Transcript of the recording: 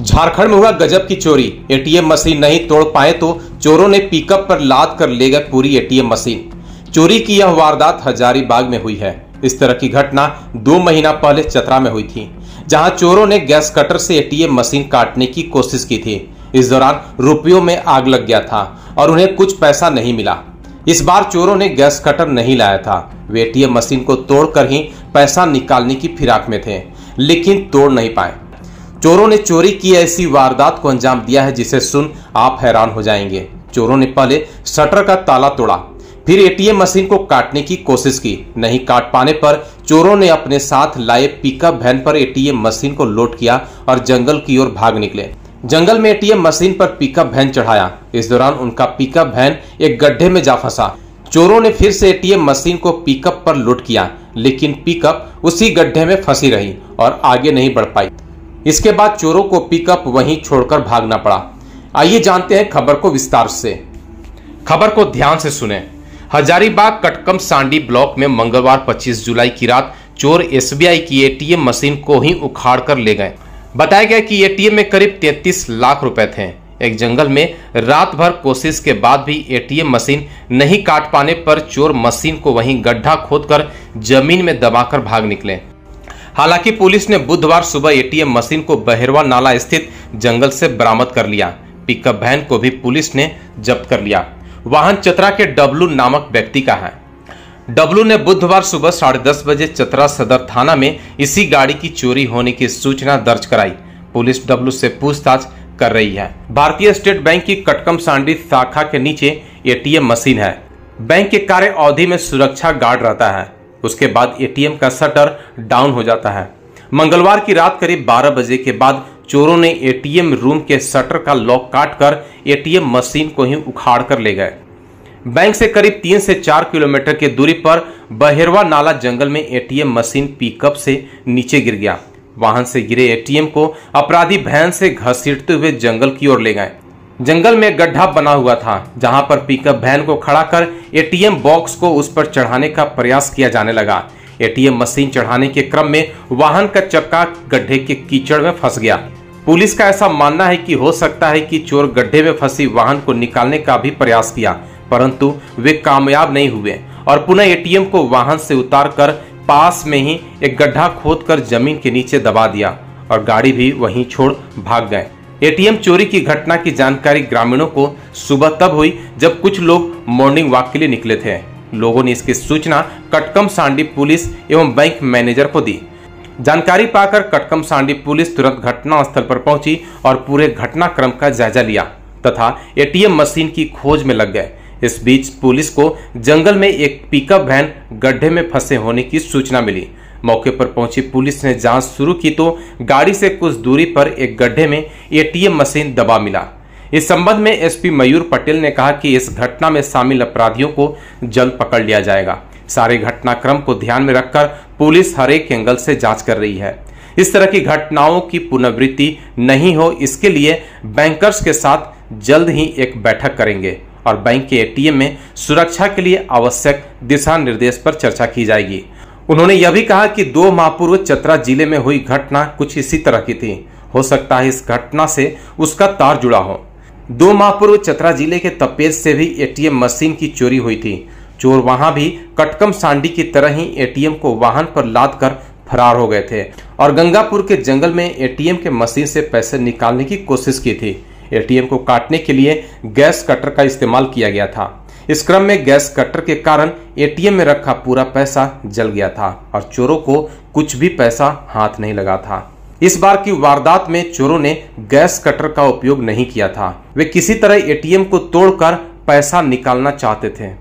झारखंड में हुआ गजब की चोरी। एटीएम मशीन नहीं तोड़ पाए तो चोरों ने पिकअप पर लाद कर ले गए पूरी एटीएम मशीन। चोरी की यह वारदात हजारीबाग में हुई है। इस तरह की घटना 2 महीना पहले चतरा में हुई थी, जहां चोरों ने गैस कटर से एटीएम मशीन काटने की कोशिश की थी। इस दौरान रुपयों में आग लग गया था और उन्हें कुछ पैसा नहीं मिला। इस बार चोरों ने गैस कटर नहीं लाया था, वे एटीएम मशीन को तोड़कर ही पैसा निकालने की फिराक में थे, लेकिन तोड़ नहीं पाए। चोरों ने चोरी की ऐसी वारदात को अंजाम दिया है जिसे सुन आप हैरान हो जाएंगे। चोरों ने पहले शटर का ताला तोड़ा, फिर एटीएम मशीन को काटने की कोशिश की। नहीं काट पाने पर चोरों ने अपने साथ लाए पिकअप वैन पर एटीएम मशीन को लोड किया और जंगल की ओर भाग निकले। जंगल में एटीएम मशीन पर पिकअप वैन चढ़ाया। इस दौरान उनका पिकअप वैन एक गड्ढे में जा फंसा। चोरों ने फिर से एटीएम मशीन को पिकअप पर लोड किया, लेकिन पिकअप उसी गड्ढे में फंसी रही और आगे नहीं बढ़ पाई। इसके बाद चोरों को पिकअप वहीं छोड़कर भागना पड़ा। आइए जानते हैं खबर को विस्तार से। खबर को ध्यान से सुने। हजारीबाग कटकम सांडी ब्लॉक में मंगलवार 25 जुलाई की रात चोर एसबीआई की एटीएम मशीन को ही उखाड़ कर ले गए। बताया गया कि एटीएम में करीब 33 लाख रुपए थे। एक जंगल में रात भर कोशिश के बाद भी एटीएम मशीन नहीं काट पाने पर चोर मशीन को वहीं गड्ढा खोदकर जमीन में दबाकर भाग निकले। हालांकि पुलिस ने बुधवार सुबह एटीएम मशीन को बहेरवा नाला स्थित जंगल से बरामद कर लिया। पिकअप वैन को भी पुलिस ने जब्त कर लिया। वाहन चतरा के डब्लू नामक व्यक्ति का है। डब्लू ने बुधवार सुबह 10:30 बजे चतरा सदर थाना में इसी गाड़ी की चोरी होने की सूचना दर्ज कराई। पुलिस डब्लू से पूछताछ कर रही है। भारतीय स्टेट बैंक की कटकम सांडी शाखा के नीचे एटीएम मशीन है। बैंक के कार्य अवधि में सुरक्षा गार्ड रहता है, उसके बाद एटीएम का शटर डाउन हो जाता है। मंगलवार की रात करीब 12 बजे के बाद चोरों ने एटीएम रूम के शटर का लॉक काटकर एटीएम मशीन को ही उखाड़ कर ले गए। बैंक से करीब 3 से 4 किलोमीटर की दूरी पर बहेरवा नाला जंगल में एटीएम मशीन पिकअप से नीचे गिर गया। वाहन से गिरे एटीएम को अपराधी वैन से घसीटते हुए जंगल की ओर ले गए। जंगल में गड्ढा बना हुआ था, जहां पर पिकअप वैन को खड़ा कर एटीएम बॉक्स को उस पर चढ़ाने का प्रयास किया जाने लगा। एटीएम मशीन चढ़ाने के क्रम में वाहन का चक्का गड्ढे के कीचड़ में फंस गया। पुलिस का ऐसा मानना है कि हो सकता है कि चोर गड्ढे में फंसी वाहन को निकालने का भी प्रयास किया, परंतु वे कामयाब नहीं हुए और पुनः एटीएम को वाहन से उतारकर पास में ही एक गड्ढा खोदकर जमीन के नीचे दबा दिया और गाड़ी भी वहीं छोड़ भाग गए। एटीएम चोरी की घटना की जानकारी ग्रामीणों को सुबह तब हुई जब कुछ लोग मॉर्निंग वॉक के लिए निकले थे। लोगों ने इसकी सूचना कटकम सांडी पुलिस एवं बैंक मैनेजर को दी। जानकारी पाकर कटकम सांडी पुलिस तुरंत घटनास्थल पर पहुंची और पूरे घटनाक्रम का जायजा लिया तथा एटीएम मशीन की खोज में लग गए। इस बीच पुलिस को जंगल में एक पिकअप वैन गड्ढे में फंसे होने की सूचना मिली। मौके पर पहुंची पुलिस ने जांच शुरू की तो गाड़ी से कुछ दूरी पर एक गड्ढे में एटीएम मशीन दबा मिला। इस संबंध में एसपी मयूर पटेल ने कहा कि इस घटना में शामिल अपराधियों को जल्द पकड़ लिया जाएगा। सारे घटनाक्रम को ध्यान में रखकर पुलिस हर एक एंगल से जांच कर रही है। इस तरह की घटनाओं की पुनरावृत्ति नहीं हो, इसके लिए बैंकर्स के साथ जल्द ही एक बैठक करेंगे और बैंक के एटीएम में सुरक्षा के लिए आवश्यक दिशा निर्देश पर चर्चा की जाएगी। उन्होंने यह भी कहा कि 2 माह पूर्व चतरा जिले में हुई घटना कुछ इसी तरह की थी। हो सकता है इस घटना से उसका तार जुड़ा हो। 2 माह पूर्व चतरा जिले के तपेज से भी एटीएम मशीन की चोरी हुई थी। चोर वहां भी कटकम सांडी की तरह ही एटीएम को वाहन पर लाद कर फरार हो गए थे और गंगापुर के जंगल में एटीएम के मशीन से पैसे निकालने की कोशिश की थी। एटीएम को काटने के लिए गैस कटर का इस्तेमाल किया गया था। इस क्रम में गैस कटर के कारण एटीएम में रखा पूरा पैसा जल गया था और चोरों को कुछ भी पैसा हाथ नहीं लगा था। इस बार की वारदात में चोरों ने गैस कटर का उपयोग नहीं किया था, वे किसी तरह एटीएम को तोड़कर पैसा निकालना चाहते थे।